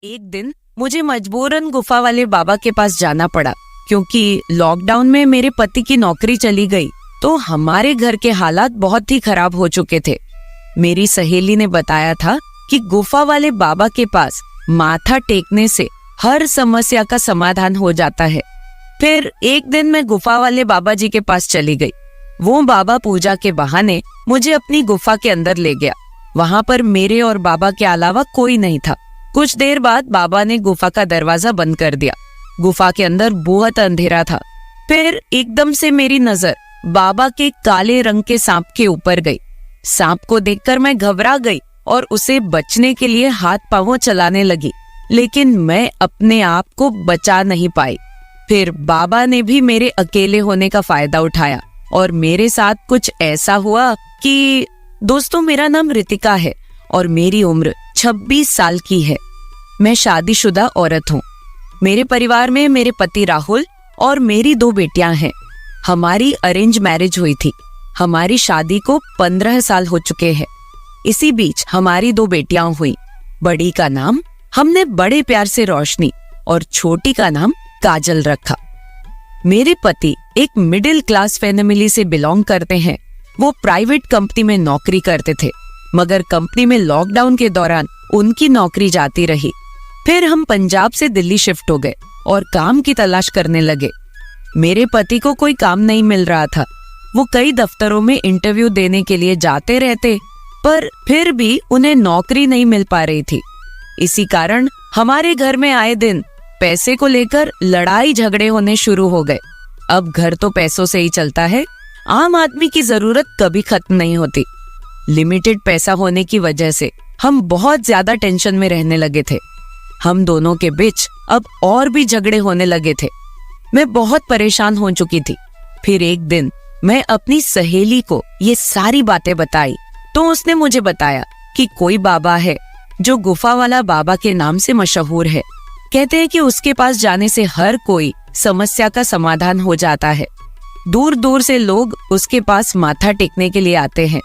एक दिन मुझे मजबूरन गुफा वाले बाबा के पास जाना पड़ा क्योंकि लॉकडाउन में मेरे पति की नौकरी चली गई तो हमारे घर के हालात बहुत ही खराब हो चुके थे। मेरी सहेली ने बताया था कि गुफा वाले बाबा के पास माथा टेकने से हर समस्या का समाधान हो जाता है। फिर एक दिन मैं गुफा वाले बाबा जी के पास चली गई। वो बाबा पूजा के बहाने मुझे अपनी गुफा के अंदर ले गया। वहां पर मेरे और बाबा के अलावा कोई नहीं था। कुछ देर बाद बाबा ने गुफा का दरवाजा बंद कर दिया। गुफा के अंदर बहुत अंधेरा था। फिर एकदम से मेरी नजर बाबा के काले रंग के सांप के ऊपर गई। सांप को देखकर मैं घबरा गई और उसे बचने के लिए हाथ पांव चलाने लगी, लेकिन मैं अपने आप को बचा नहीं पाई। फिर बाबा ने भी मेरे अकेले होने का फायदा उठाया और मेरे साथ कुछ ऐसा हुआ कि दोस्तों, मेरा नाम रितिका है और मेरी उम्र 26 साल की है। मैं शादीशुदा औरत हूँ। मेरे परिवार में मेरे पति राहुल और मेरी 2 बेटियां हैं। हमारी अरेंज मैरिज हुई थी। हमारी शादी को 15 साल हो चुके हैं। इसी बीच हमारी 2 बेटियां हुई। बड़ी का नाम हमने बड़े प्यार से रोशनी और छोटी का नाम काजल रखा। मेरे पति एक मिडिल क्लास फैमिली से बिलोंग करते हैं। वो प्राइवेट कंपनी में नौकरी करते थे, मगर कंपनी में लॉकडाउन के दौरान उनकी नौकरी जाती रही। फिर हम पंजाब से दिल्ली शिफ्ट हो गए और काम की तलाश करने लगे। मेरे पति को कोई काम नहीं मिल रहा था। वो कई दफ्तरों में इंटरव्यू देने के लिए जाते रहते, पर फिर भी उन्हें नौकरी नहीं मिल पा रही थी। इसी कारण हमारे घर में आए दिन पैसे को लेकर लड़ाई झगड़े होने शुरू हो गए। अब घर तो पैसों से ही चलता है। आम आदमी की जरूरत कभी खत्म नहीं होती। लिमिटेड पैसा होने की वजह से हम बहुत ज्यादा टेंशन में रहने लगे थे। हम दोनों के बीच अब और भी झगड़े होने लगे थे। मैं बहुत परेशान हो चुकी थी। फिर एक दिन मैं अपनी सहेली को ये सारी बातें बताई तो उसने मुझे बताया कि कोई बाबा है जो गुफा वाला बाबा के नाम से मशहूर है। कहते हैं कि उसके पास जाने से हर कोई समस्या का समाधान हो जाता है। दूर दूर से लोग उसके पास माथा टेकने के लिए आते हैं।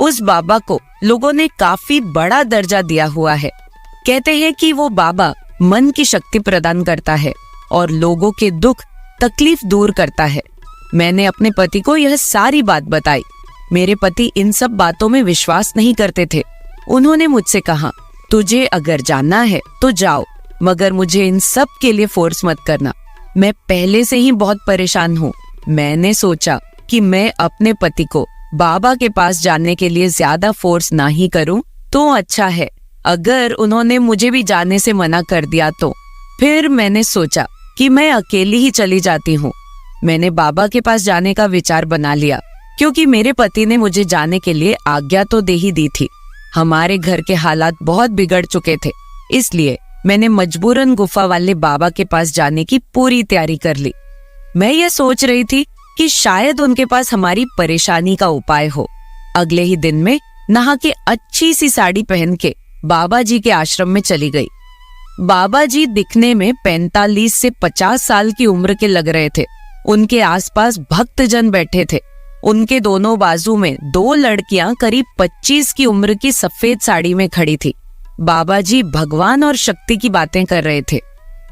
उस बाबा को लोगों ने काफी बड़ा दर्जा दिया हुआ है। कहते हैं कि वो बाबा मन की शक्ति प्रदान करता है और लोगों के दुख तकलीफ दूर करता है। मैंने अपने पति को यह सारी बात बताई। मेरे पति इन सब बातों में विश्वास नहीं करते थे। उन्होंने मुझसे कहा, तुझे अगर जानना है तो जाओ, मगर मुझे इन सब के लिए फोर्स मत करना। मैं पहले से ही बहुत परेशान हूँ। मैंने सोचा कि मैं अपने पति को बाबा के पास जाने के लिए ज्यादा फोर्स ना ही करूं तो अच्छा है। अगर उन्होंने मुझे भी जाने से मना कर दिया तो फिर मैंने सोचा कि मैं अकेली ही चली जाती हूँ। मैंने बाबा के पास जाने का विचार बना लिया क्योंकि मेरे पति ने मुझे जाने के लिए आज्ञा तो दे ही दी थी। हमारे घर के हालात बहुत बिगड़ चुके थे, इसलिए मैंने मजबूरन गुफा वाले बाबा के पास जाने की पूरी तैयारी कर ली। मैं ये सोच रही थी कि शायद उनके पास हमारी परेशानी का उपाय हो। अगले ही दिन में नहा के अच्छी सी साड़ी पहन के बाबा जी के आश्रम में चली गई। बाबा जी दिखने में 45 से 50 साल की उम्र के लग रहे थे। उनके आसपास भक्तजन बैठे थे। उनके दोनों बाजू में 2 लड़कियां करीब 25 की उम्र की सफेद साड़ी में खड़ी थी। बाबा जी भगवान और शक्ति की बातें कर रहे थे।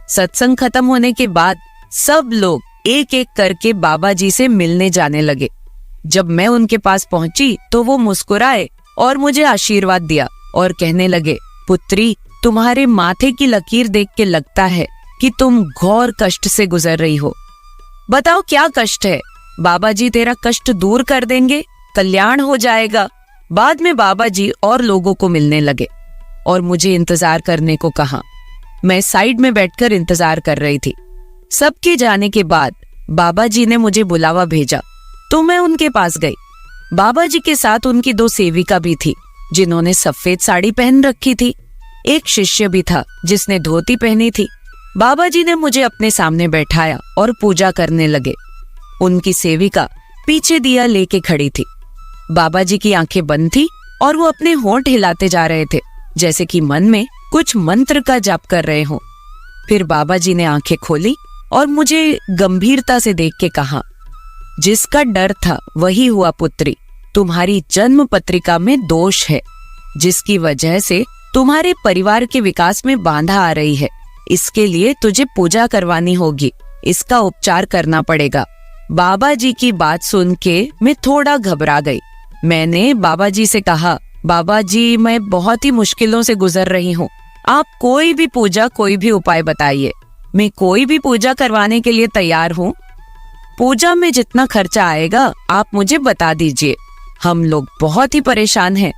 सत्संग खत्म होने के बाद सब लोग एक एक करके बाबा जी से मिलने जाने लगे। जब मैं उनके पास पहुंची तो वो मुस्कुराए और मुझे आशीर्वाद दिया और कहने लगे, पुत्री, तुम्हारे माथे की लकीर देख के लगता है कि तुम घोर कष्ट से गुजर रही हो। बताओ क्या कष्ट है? बाबा जी तेरा कष्ट दूर कर देंगे, कल्याण हो जाएगा। बाद में बाबा जी और लोगों को मिलने लगे और मुझे इंतजार करने को कहा। मैं साइड में बैठकर इंतजार कर रही थी। सबके जाने के बाद बाबा जी ने मुझे बुलावा भेजा तो मैं उनके पास गई। बाबा जी के साथ उनकी 2 सेविका भी थी जिन्होंने सफेद साड़ी पहन रखी थी। एक शिष्य भी था जिसने धोती पहनी थी। बाबा जी ने मुझे अपने सामने बैठाया और पूजा करने लगे। उनकी सेविका पीछे दिया लेके खड़ी थी। बाबा जी की आंखें बंद थी और वो अपने होंठ हिलाते जा रहे थे जैसे कि मन में कुछ मंत्र का जाप कर रहे हों। फिर बाबा जी ने आंखें खोली और मुझे गंभीरता से देख के कहा, जिसका डर था वही हुआ पुत्री। तुम्हारी जन्म पत्रिका में दोष है जिसकी वजह से तुम्हारे परिवार के विकास में बाधा आ रही है। इसके लिए तुझे पूजा करवानी होगी, इसका उपचार करना पड़ेगा। बाबा जी की बात सुन के मैं थोड़ा घबरा गई। मैंने बाबा जी से कहा, बाबा जी मैं बहुत ही मुश्किलों से गुजर रही हूँ, आप कोई भी पूजा कोई भी उपाय बताइए, मैं कोई भी पूजा करवाने के लिए तैयार हूँ। पूजा में जितना खर्चा आएगा आप मुझे बता दीजिए, हम लोग बहुत ही परेशान हैं,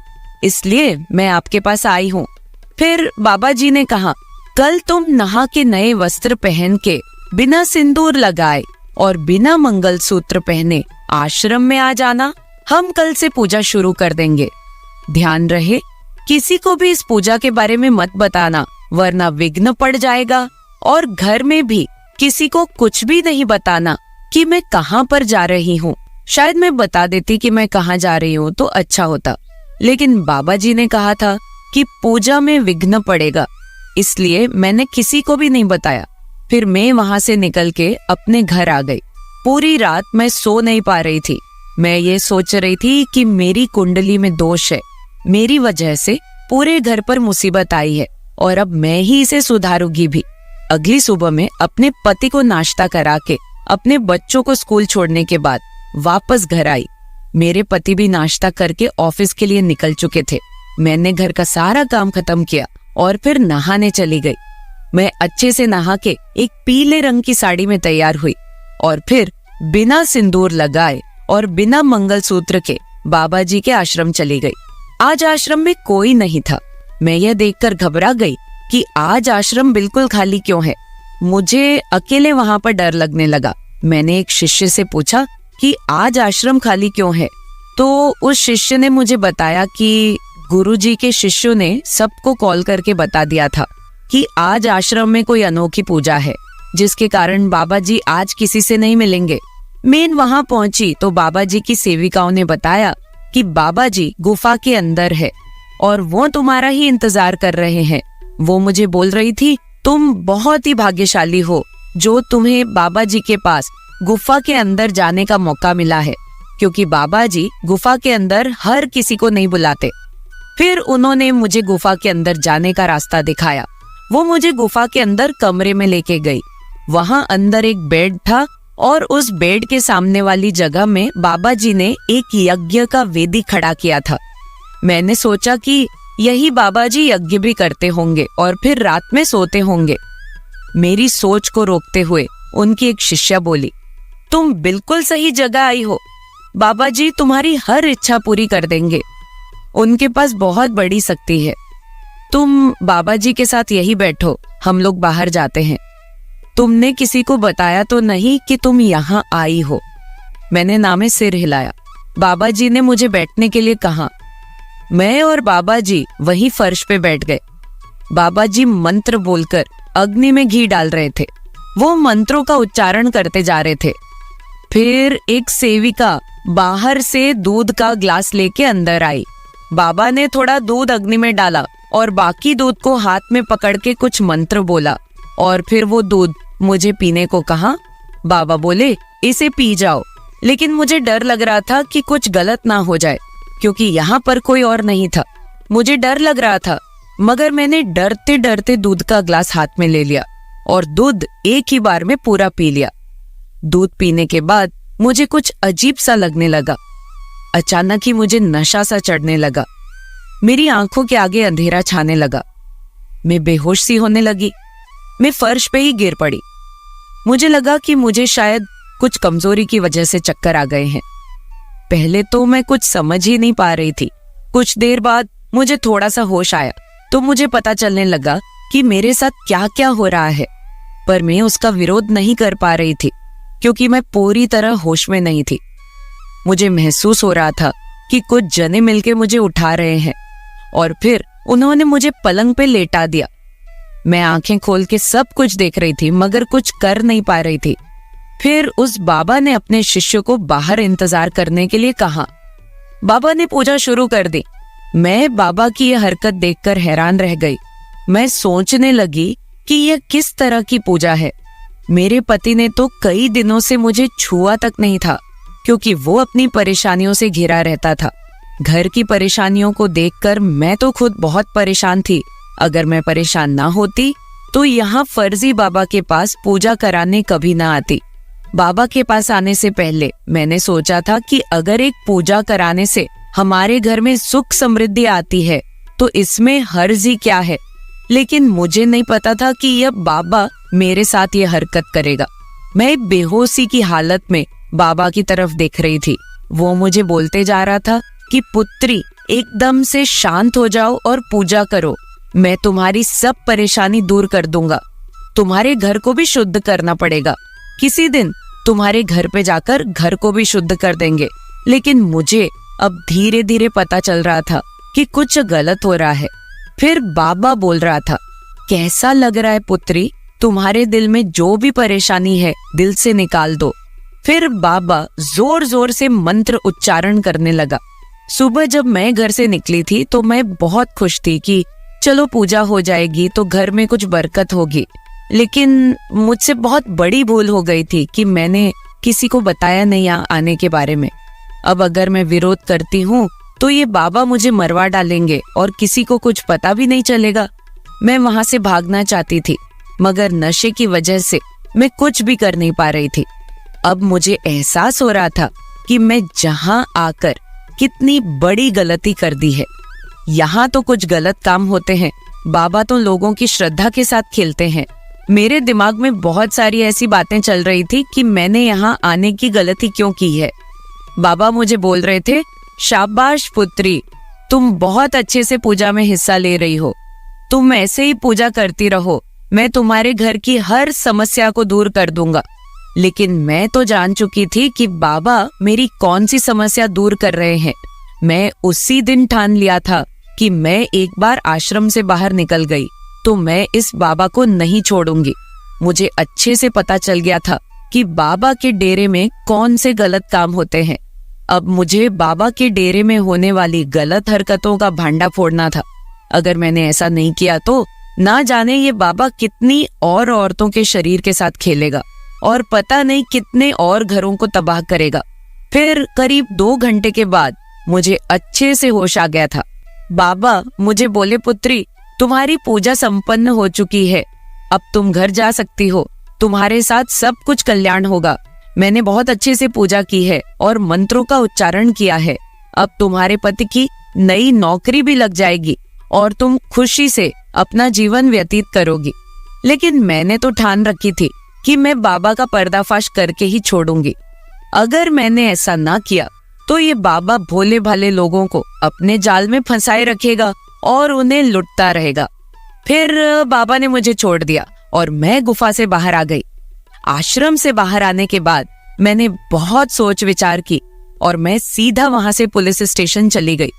इसलिए मैं आपके पास आई हूँ। फिर बाबा जी ने कहा, कल तुम नहा के नए वस्त्र पहन के बिना सिंदूर लगाए और बिना मंगलसूत्र पहने आश्रम में आ जाना, हम कल से पूजा शुरू कर देंगे। ध्यान रहे किसी को भी इस पूजा के बारे में मत बताना, वरना विघ्न पड़ जाएगा। और घर में भी किसी को कुछ भी नहीं बताना कि मैं कहाँ पर जा रही हूँ। शायद मैं बता देती कि मैं कहाँ जा रही हूँ तो अच्छा होता, लेकिन बाबा जी ने कहा था कि पूजा में विघ्न पड़ेगा, इसलिए मैंने किसी को भी नहीं बताया। फिर मैं वहां से निकल के अपने घर आ गई। पूरी रात मैं सो नहीं पा रही थी। मैं ये सोच रही थी कि मेरी कुंडली में दोष है, मेरी वजह से पूरे घर पर मुसीबत आई है और अब मैं ही इसे सुधारूंगी भी। अगली सुबह में अपने पति को नाश्ता करा के अपने बच्चों को स्कूल छोड़ने के बाद वापस घर आई। मेरे पति भी नाश्ता करके ऑफिस के लिए निकल चुके थे। मैंने घर का सारा काम खत्म किया और फिर नहाने चली गई। मैं अच्छे से नहा के एक पीले रंग की साड़ी में तैयार हुई और फिर बिना सिंदूर लगाए और बिना मंगलसूत्र के बाबा जी के आश्रम चली गई। आज आश्रम में कोई नहीं था। मैं यह देखकर घबरा गई कि आज आश्रम बिल्कुल खाली क्यों है। मुझे अकेले वहां पर डर लगने लगा। मैंने एक शिष्य से पूछा कि आज आश्रम खाली क्यों है, तो उस शिष्य ने मुझे बताया कि गुरुजी के शिष्यों ने सबको कॉल करके बता दिया था कि आज आश्रम में कोई अनोखी पूजा है, जिसके कारण बाबा जी आज किसी से नहीं मिलेंगे। मैं वहां पहुंची तो बाबा जी की सेविकाओं ने बताया कि बाबा जी गुफा के अंदर है और वो तुम्हारा ही इंतजार कर रहे हैं। वो मुझे बोल रही थी, तुम बहुत ही भाग्यशाली हो जो तुम्हें बाबा जी के पास गुफा के अंदर जाने का मौका मिला है, क्योंकि बाबा जी गुफा के अंदर हर किसी को नहीं बुलाते। फिर उन्होंने मुझे गुफा के अंदर जाने का रास्ता दिखाया। वो मुझे गुफा के अंदर कमरे में लेके गई। वहां अंदर एक बेड था और उस बेड के सामने वाली जगह में बाबा जी ने एक यज्ञ का वेदी खड़ा किया था। मैंने सोचा कि यही बाबा जी यज्ञ भी करते होंगे और फिर रात में सोते होंगे। मेरी सोच को रोकते हुए उनकी एक शिष्या बोली, तुम बिल्कुल सही जगह आई हो, बाबा जी तुम्हारी हर इच्छा पूरी कर देंगे, उनके पास बहुत बड़ी शक्ति है। तुम बाबा जी के साथ यही बैठो, हम लोग बाहर जाते हैं। तुमने किसी को बताया तो नहीं कि तुम यहाँ आई हो? मैंने नामे सिर हिलाया। बाबा जी ने मुझे बैठने के लिए कहा। मैं और बाबा जी वही फर्श पे बैठ गए। बाबा जी मंत्र बोलकर अग्नि में घी डाल रहे थे। वो मंत्रों का उच्चारण करते जा रहे थे। फिर एक सेविका बाहर से दूध का ग्लास लेके अंदर आई। बाबा ने थोड़ा दूध अग्नि में डाला और बाकी दूध को हाथ में पकड़ के कुछ मंत्र बोला और फिर वो दूध मुझे पीने को कहा। बाबा बोले, इसे पी जाओ, लेकिन मुझे डर लग रहा था कि कुछ गलत ना हो जाए, क्योंकि यहाँ पर कोई और नहीं था। मुझे डर लग रहा था, मगर मैंने डरते डरते दूध का ग्लास हाथ में ले लिया और दूध एक ही बार में पूरा पी लिया। दूध पीने के बाद मुझे कुछ अजीब सा लगने लगा। अचानक ही मुझे नशा सा चढ़ने लगा। मेरी आंखों के आगे अंधेरा छाने लगा। मैं बेहोश सी होने लगी। मैं फर्श पे ही गिर पड़ी। मुझे लगा कि मुझे शायद कुछ कमजोरी की वजह से चक्कर आ गए हैं। पहले तो मैं कुछ समझ ही नहीं पा रही थी। कुछ देर बाद मुझे थोड़ा सा होश आया तो मुझे पता चलने लगा कि मेरे साथ क्या क्या हो रहा है, पर मैं उसका विरोध नहीं कर पा रही थी क्योंकि मैं पूरी तरह होश में नहीं थी। मुझे महसूस हो रहा था कि कुछ जने मिलके मुझे उठा रहे हैं और फिर उन्होंने मुझे पलंग पे लेटा दिया। मैं आंखें खोल के सब कुछ देख रही थी मगर कुछ कर नहीं पा रही थी। फिर उस बाबा ने अपने शिष्य को बाहर इंतजार करने के लिए कहा। बाबा ने पूजा शुरू कर दी। मैं बाबा की यह हरकत देखकर हैरान रह गई। मैं सोचने लगी कि यह किस तरह की पूजा है। मेरे पति ने तो कई दिनों से मुझे छुआ तक नहीं था क्योंकि वो अपनी परेशानियों से घिरा रहता था, घर की परेशानियों को देखकर मैं तो खुद बहुत परेशान थी। अगर मैं परेशान ना होती तो यहाँ फर्जी बाबा के पास पूजा कराने कभी ना आती। बाबा के पास आने से पहले मैंने सोचा था कि अगर एक पूजा कराने से हमारे घर में सुख समृद्धि आती है तो इसमें हर्जी क्या है। लेकिन मुझे नहीं पता था कि यह बाबा मेरे साथ ये हरकत करेगा। मैं बेहोशी की हालत में बाबा की तरफ देख रही थी। वो मुझे बोलते जा रहा था कि पुत्री, एकदम से शांत हो जाओ और पूजा करो। मैं तुम्हारी सब परेशानी दूर कर दूंगा। तुम्हारे घर को भी शुद्ध करना पड़ेगा। किसी दिन तुम्हारे घर पे जाकर घर को भी शुद्ध कर देंगे। लेकिन मुझे अब धीरे धीरे पता चल रहा था कि कुछ गलत हो रहा है। फिर बाबा बोल रहा था, कैसा लग रहा है पुत्री, तुम्हारे दिल में जो भी परेशानी है दिल से निकाल दो। फिर बाबा जोर जोर से मंत्र उच्चारण करने लगा। सुबह जब मैं घर से निकली थी तो मैं बहुत खुश थी कि चलो पूजा हो जाएगी तो घर में कुछ बरकत होगी। लेकिन मुझसे बहुत बड़ी भूल हो गई थी कि मैंने किसी को बताया नहीं यहाँ आने के बारे में। अब अगर मैं विरोध करती हूँ तो ये बाबा मुझे मरवा डालेंगे और किसी को कुछ पता भी नहीं चलेगा। मैं वहां से भागना चाहती थी मगर नशे की वजह से मैं कुछ भी कर नहीं पा रही थी। अब मुझे एहसास हो रहा था कि मैं जहां आकर कितनी बड़ी गलती कर दी है। यहाँ तो कुछ गलत काम होते हैं, बाबा तो लोगों की श्रद्धा के साथ खेलते हैं। मेरे दिमाग में बहुत सारी ऐसी बातें चल रही थी कि मैंने यहाँ आने की गलती क्यों की है। बाबा मुझे बोल रहे थे, शाबाश पुत्री, तुम बहुत अच्छे से पूजा में हिस्सा ले रही हो। तुम ऐसे ही पूजा करती रहो, मैं तुम्हारे घर की हर समस्या को दूर कर दूंगा। लेकिन मैं तो जान चुकी थी कि बाबा मेरी कौन सी समस्या दूर कर रहे हैं। मैं उसी दिन ठान लिया था कि मैं एक बार आश्रम से बाहर निकल गई तो मैं इस बाबा को नहीं छोड़ूंगी। मुझे अच्छे से पता चल गया था कि बाबा के डेरे में कौन से गलत काम होते हैं। अब मुझे बाबा के डेरे में होने वाली गलत हरकतों का भांडा फोड़ना था। अगर मैंने ऐसा नहीं किया तो ना जाने ये बाबा कितनी और औरतों के शरीर के साथ खेलेगा और पता नहीं कितने और घरों को तबाह करेगा। फिर करीब 2 घंटे के बाद मुझे अच्छे से होश आ गया था। बाबा मुझे बोले, पुत्री, तुम्हारी पूजा संपन्न हो चुकी है, अब तुम घर जा सकती हो। तुम्हारे साथ सब कुछ कल्याण होगा। मैंने बहुत अच्छे से पूजा की है और मंत्रों का उच्चारण किया है। अब तुम्हारे पति की नई नौकरी भी लग जाएगी और तुम खुशी से अपना जीवन व्यतीत करोगी। लेकिन मैंने तो ठान रखी थी कि मैं बाबा का पर्दाफाश करके ही छोड़ूंगी। अगर मैंने ऐसा ना किया तो ये बाबा भोले भाले लोगों को अपने जाल में फंसाए रखेगा और उन्हें लुटता रहेगा। फिर बाबा ने मुझे छोड़ दिया और मैं गुफा से बाहर आ गई। आश्रम से बाहर आने के बाद मैंने बहुत सोच विचार की और मैं सीधा वहां से पुलिस स्टेशन चली गई।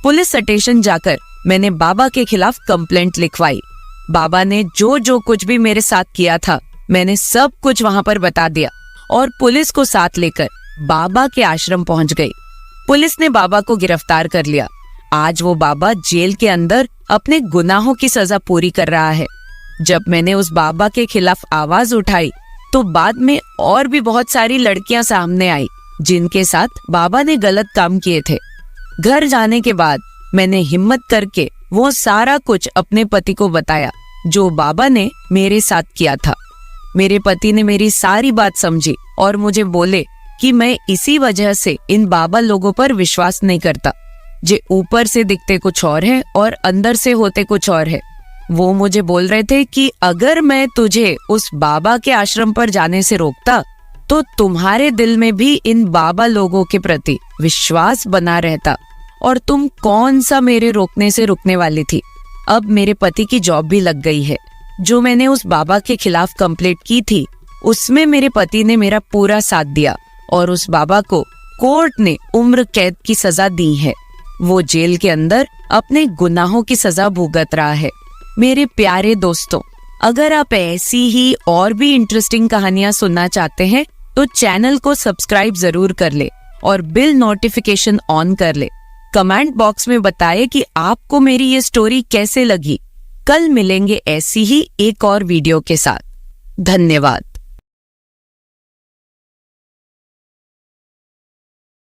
पुलिस स्टेशन जाकर मैंने बाबा के खिलाफ कंप्लेंट लिखवाई। बाबा ने जो जो कुछ भी मेरे साथ किया था मैंने सब कुछ वहां पर बता दिया और पुलिस को साथ लेकर बाबा के आश्रम पहुंच गई। पुलिस ने बाबा को गिरफ्तार कर लिया। आज वो बाबा जेल के अंदर अपने गुनाहों की सजा पूरी कर रहा है। जब मैंने उस बाबा के खिलाफ आवाज उठाई तो बाद में और भी बहुत सारी लड़कियां सामने आई जिनके साथ बाबा ने गलत काम किए थे। घर जाने के बाद मैंने हिम्मत करके वो सारा कुछ अपने पति को बताया जो बाबा ने मेरे साथ किया था। मेरे पति ने मेरी सारी बात समझी और मुझे बोले कि मैं इसी वजह से इन बाबा लोगों पर विश्वास नहीं करता, जे ऊपर से दिखते कुछ और है और अंदर से होते कुछ और है। वो मुझे बोल रहे थे कि अगर मैं तुझे उस बाबा के आश्रम पर जाने से रोकता तो तुम्हारे दिल में भी इन बाबा लोगों के प्रति विश्वास बना रहता और तुम कौन सा मेरे रोकने से रुकने वाली थी। अब मेरे पति की जॉब भी लग गई है। जो मैंने उस बाबा के खिलाफ कंप्लेंट की थी उसमें मेरे पति ने मेरा पूरा साथ दिया और उस बाबा को कोर्ट ने उम्र कैद की सजा दी है। वो जेल के अंदर अपने गुनाहों की सजा भुगत रहा है। मेरे प्यारे दोस्तों, अगर आप ऐसी ही और भी इंटरेस्टिंग कहानियां सुनना चाहते हैं तो चैनल को सब्सक्राइब जरूर कर ले और बिल नोटिफिकेशन ऑन कर ले। कमेंट बॉक्स में बताएं कि आपको मेरी ये स्टोरी कैसे लगी। कल मिलेंगे ऐसी ही एक और वीडियो के साथ। धन्यवाद।